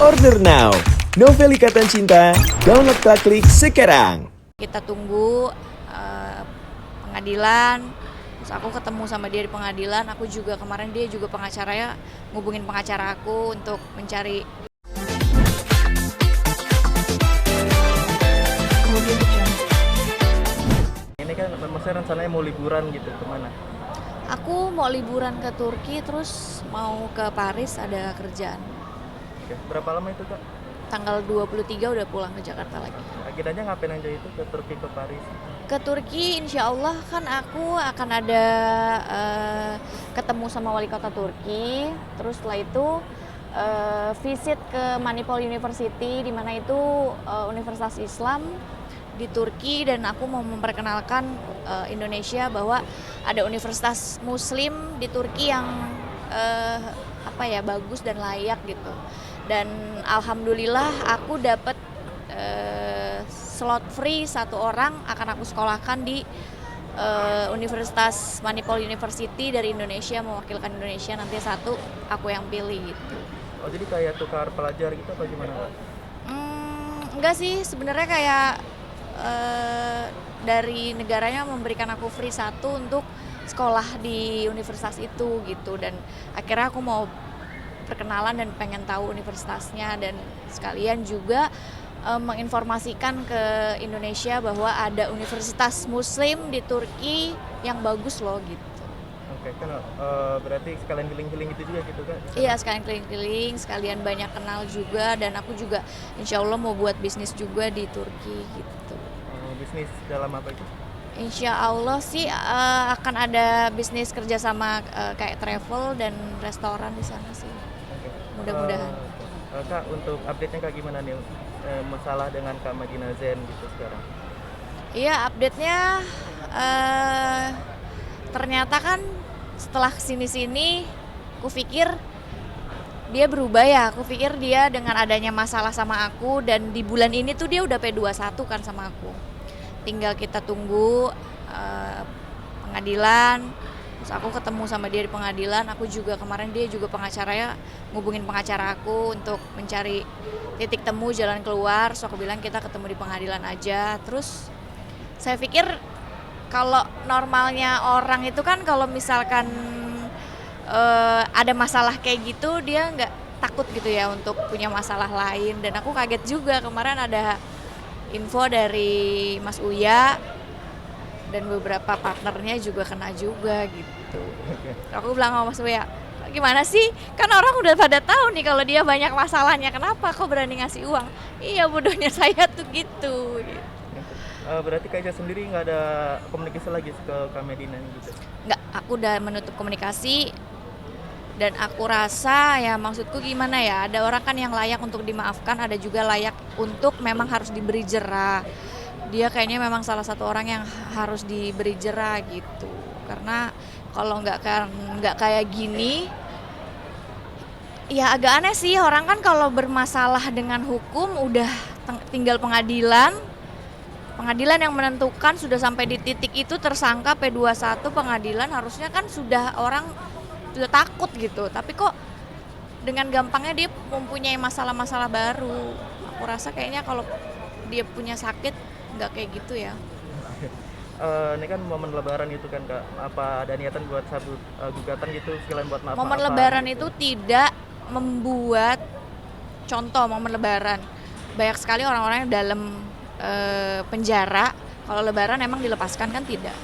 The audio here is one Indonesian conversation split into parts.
Order now. Novel Ikatan Cinta, download klik sekarang. Kita tunggu pengadilan. Terus aku ketemu sama dia di pengadilan. Aku juga kemarin dia juga pengacaranya ngubungin pengacara aku untuk mencari. Ini kan maksudnya rencananya mau liburan gitu, kemana? Aku mau liburan ke Turki, terus mau ke Paris, ada kerjaan. Oke. Berapa lama itu, Kak? Tanggal 23 udah pulang ke Jakarta lagi. Agendanya ngapain aja itu ke Turki, ke Paris? Ke Turki insya Allah kan aku akan ada ketemu sama wali kota Turki. Terus setelah itu visit ke Manipal University, di mana itu Universitas Islam di Turki, dan aku mau memperkenalkan Indonesia bahwa ada universitas Muslim di Turki yang bagus dan layak gitu. Dan alhamdulillah aku dapat slot free 1 orang akan aku sekolahkan di Universitas Manipal University dari Indonesia, mewakilkan Indonesia. Nanti 1 aku yang pilih gitu. Oh, jadi kayak tukar pelajar gitu apa gimana, Kak? Enggak sih, sebenarnya kayak dari negaranya memberikan aku free 1 untuk sekolah di universitas itu gitu. Dan akhirnya aku mau perkenalan dan pengen tahu universitasnya, dan sekalian juga menginformasikan ke Indonesia bahwa ada universitas Muslim di Turki yang bagus loh gitu. Oke, kan berarti sekalian healing-healing gitu juga gitu, Kak? Iya, sekalian keliling-keliling, sekalian banyak kenal juga, dan aku juga insya Allah mau buat bisnis juga di Turki gitu. Bisnis dalam apa itu? Insya Allah sih akan ada bisnis kerjasama kayak travel dan restoran di sana sih. Oke. Mudah-mudahan. Kak, untuk update-nya Kak gimana nih masalah dengan Kak Madina Zen gitu sekarang? Iya, update-nya ternyata kan setelah kesini-sini aku pikir dia berubah ya. Aku pikir dia dengan adanya masalah sama aku, dan di bulan ini tuh dia udah P21 kan sama aku. Tinggal kita tunggu pengadilan. Terus aku ketemu sama dia di pengadilan. Aku juga kemarin dia juga pengacaranya ngubungin pengacara aku untuk mencari titik temu, jalan keluar. So aku bilang kita ketemu di pengadilan aja. Terus saya pikir kalau normalnya orang itu kan kalau misalkan ada masalah kayak gitu, dia nggak takut gitu ya untuk punya masalah lain. Dan aku kaget juga kemarin ada info dari Mas Uya dan beberapa partnernya juga kena juga gitu. Aku bilang sama Mas Uya, gimana sih? Kan orang udah pada tahu nih kalau dia banyak masalahnya, kenapa kok berani ngasih uang? Iya, bodohnya saya tuh gitu. Berarti Kak Ica sendiri nggak ada komunikasi lagi ke Kak Medina gitu? Nggak, aku udah menutup komunikasi. Dan aku rasa ya, maksudku gimana ya, ada orang kan yang layak untuk dimaafkan, ada juga layak untuk memang harus diberi jera. Dia kayaknya memang salah satu orang yang harus diberi jera gitu. Karena kalau nggak kayak gini, ya agak aneh sih. Orang kan kalau bermasalah dengan hukum udah tinggal pengadilan yang menentukan, sudah sampai di titik itu tersangka P21, pengadilan harusnya kan sudah orang sudah takut gitu, tapi kok dengan gampangnya dia mempunyai masalah-masalah baru. Aku rasa kayaknya kalau dia punya sakit nggak kayak gitu ya. Ini kan momen lebaran itu kan, Kak, apa ada niatan buat sabut gugatan gitu sekalian buat maaf-maafan? Momen lebaran gitu? itu tidak membuat contoh. Momen lebaran banyak sekali orang-orang yang dalam penjara. Kalau lebaran emang dilepaskan kan? Tidak,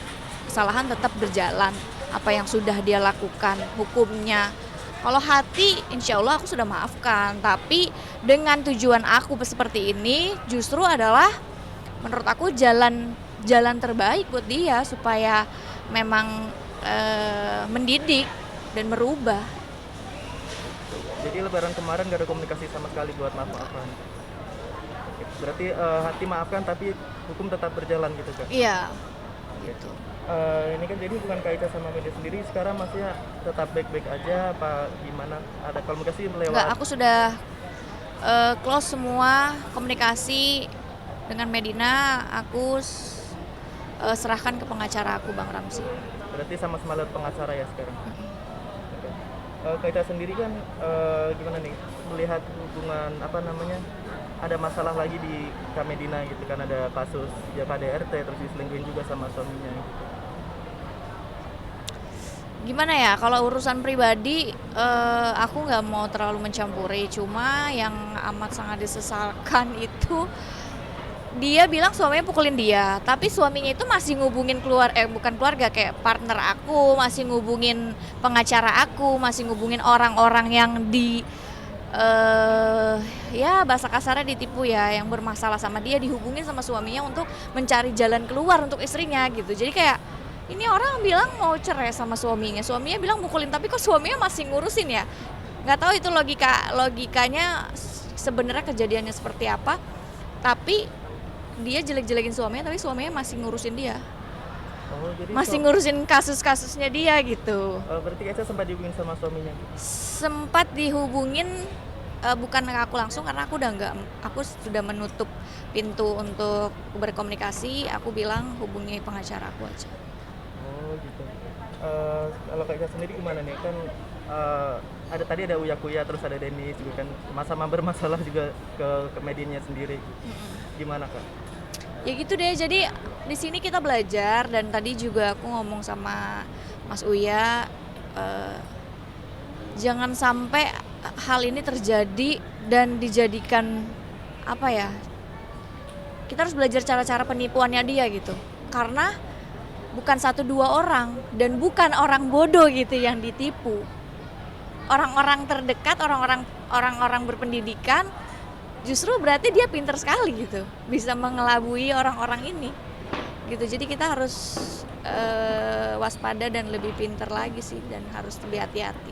kesalahan tetap berjalan. Apa yang sudah dia lakukan hukumnya. Kalau hati insya Allah aku sudah maafkan, tapi dengan tujuan aku seperti ini justru adalah menurut aku jalan terbaik buat dia supaya memang mendidik dan merubah. Jadi lebaran kemarin gak ada komunikasi sama sekali buat maaf-maafan? Berarti hati maafkan tapi hukum tetap berjalan gitu, Kak? Iya, gitu. Ini kan jadi hubungan Kak Ica sama Media sendiri sekarang masih tetap baik-baik aja apa gimana? Ada komunikasi lewat? Enggak, aku sudah close semua komunikasi dengan Medina. Aku serahkan ke pengacara aku, Bang Ramzi. Berarti sama-sama lewat pengacara ya sekarang? Oke. Kak Ica sendiri kan gimana nih? melihat hubungan apa namanya ada masalah lagi di Kak Medina gitu kan, ada kasus ya KDRT terus diselingkuhin juga sama suaminya gitu. Gimana ya, kalau urusan pribadi aku nggak mau terlalu mencampuri, cuma yang amat sangat disesalkan itu dia bilang suaminya pukulin dia, tapi suaminya itu masih ngubungin bukan keluarga, kayak partner aku, masih ngubungin pengacara aku, masih ngubungin orang-orang yang ya bahasa kasarnya ditipu ya, yang bermasalah sama dia, dihubungin sama suaminya untuk mencari jalan keluar untuk istrinya gitu. Jadi kayak ini orang bilang mau cerai sama suaminya bilang mukulin, tapi kok suaminya masih ngurusin ya? Nggak tahu itu logikanya sebenarnya kejadiannya seperti apa. Tapi dia jelek-jelekin suaminya, tapi suaminya masih ngurusin dia. Oh, jadi Masih ngurusin kasus-kasusnya dia gitu. berarti Kaisa sempat dihubungin sama suaminya gitu. Sempat dihubungin, bukan ke aku langsung karena aku sudah menutup pintu untuk berkomunikasi. Aku bilang hubungi pengacara aku aja. Oh gitu. Kalau Kaisa sendiri gimana nih kan, tadi ada Uya Kuya terus ada Denis juga kan, sama-sama bermasalah juga ke medianya sendiri. Gimana Kak? Ya gitu deh, jadi di sini kita belajar, dan tadi juga aku ngomong sama Mas Uya, jangan sampai hal ini terjadi dan dijadikan apa ya, kita harus belajar cara-cara penipuannya dia gitu, karena bukan 1-2 orang dan bukan orang bodoh gitu yang ditipu, orang-orang terdekat, orang-orang berpendidikan. Justru berarti dia pintar sekali gitu, bisa mengelabui orang-orang ini gitu. Jadi kita harus waspada dan lebih pintar lagi sih, dan harus lebih hati-hati.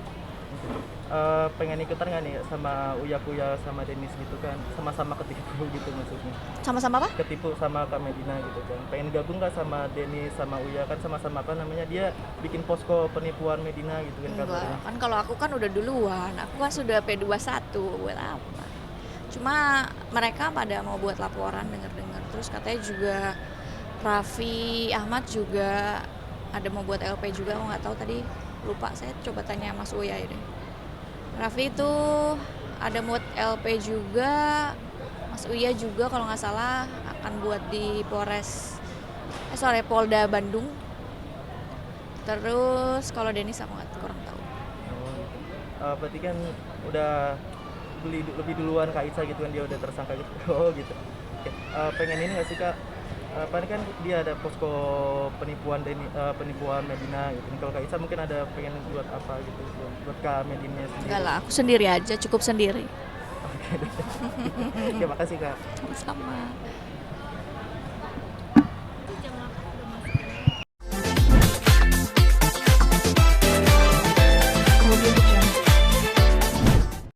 Pengen ikutan nggak nih sama Uya Kuya sama Denis gitu kan, sama-sama ketipu gitu maksudnya? Sama-sama apa? Ketipu sama Kak Medina gitu kan, pengen gabung nggak sama Denis sama Uya kan, sama-sama apa namanya dia bikin posko penipuan Medina gitu kan Enggak, kabarnya. kan kalau aku kan udah duluan, aku kan sudah P21, buat apa? Cuma mereka pada mau buat laporan, dengar-dengar. Terus katanya juga Raffi Ahmad juga ada mau buat LP juga, aku nggak tahu tadi, lupa, saya coba tanya Mas Uya ya deh. Raffi itu ada buat LP juga, Mas Uya juga kalau nggak salah akan buat di Polda Bandung. Terus kalau Denis aku kurang tahu. Oh, gitu. Berarti kan udah lebih duluan Kak Isa gitu kan, dia udah tersangka gitu. Oh gitu. Oke. Pengen ini nggak sih Kak? Ini kan dia ada posko penipuan Medina gitu. Kalau Kak Isa mungkin ada pengen buat apa gitu buat Kak Medina sendiri. Enggak lah, aku sendiri aja, cukup sendiri. Oke. Terima kasih Kak. Sama-sama.